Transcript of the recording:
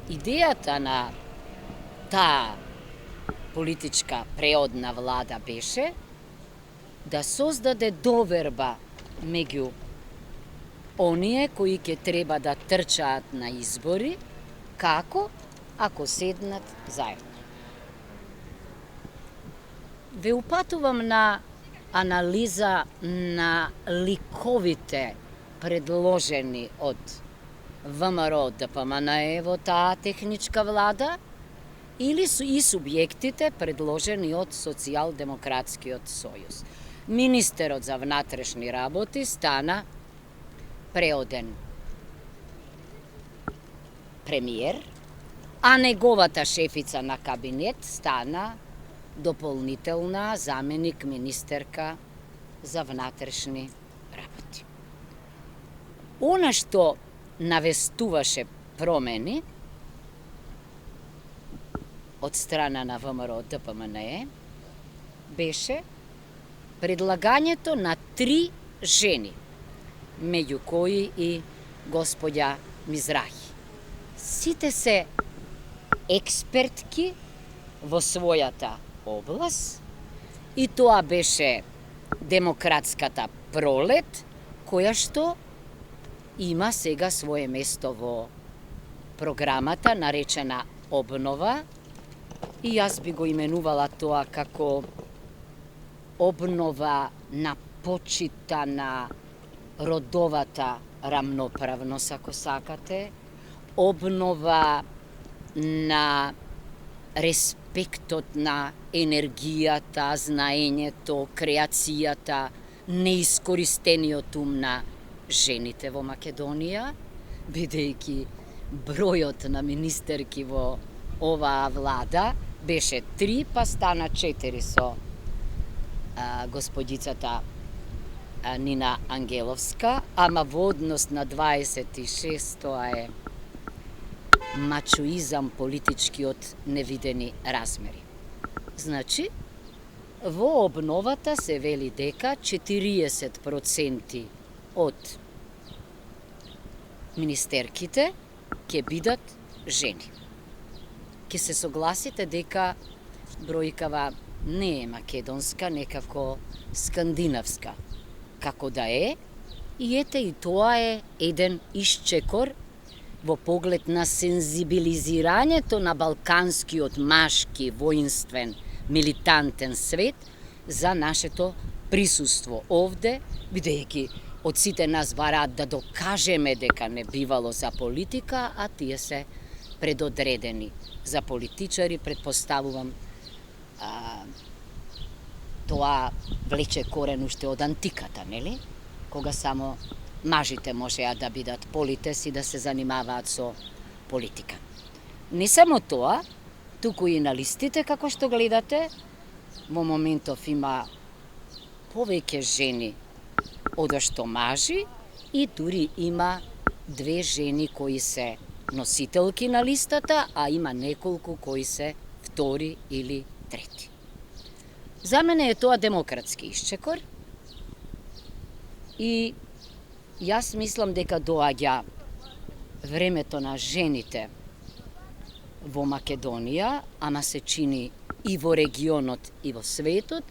идејата на таа политичка преодна влада беше да создаде доверба меѓу оние кои ќе треба да трчаат на избори, како ако седнат заедно. Ве упатувам на анализа на ликовите предложени од ВМРО ДПМНЕ во таа техничка влада или и субјектите предложени од Социјалдемократскиот сојуз. Министерот за внатрешни работи стана преоден премиер, а неговата шефица на кабинет стана дополнителна заменик министерка за внатрешни работи. Она што навестуваше промени од страна на ВМРО ДПМНЕ беше предлагањето на 3 жени, меѓу кои и господја Мизрахи. Сите се експертки во својата област и тоа беше демократската пролет, која што има сега свое место во програмата наречена обнова, и јас би го именувала тоа како обнова на почита на родовата рамноправност, ако сакате, обнова на респектот на енергијата, знаењето, креацијата, неискористениот ум на жените во Македонија, бидејќи бројот на министерки во оваа влада беше 3, па стана 4 со господицата Нина Ангеловска, ама во однос на 26 тоа е мачоизам политички од невидени размери. Значи, во обновата се вели дека 40% од министерките ќе бидат жени. Ќе се согласите дека бројкава не е македонска, некако скандинавска. Како да е, и ете и тоа е еден исчекор во поглед на сензибилизирањето на балканскиот машки, воинствен, милитантен свет за нашето присуство овде, бидејќи од сите нас бараат да докажеме дека не бивало за политика, а тие се предодредени за политичари, предпоставувам тоа влече корен уште од антиката, нели? Кога само мажите можеа да бидат политес и да се занимаваат со политика. Не само тоа, туку и на листите, како што гледате, во моментов има повеќе жени одошто мажи и дури има 2 жени кои се носителки на листата, а има неколку кои се втори или трети. За мене е тоа демократски исчекор и јас мислам дека доаѓа времето на жените во Македонија, ама се чини и во регионот и во светот,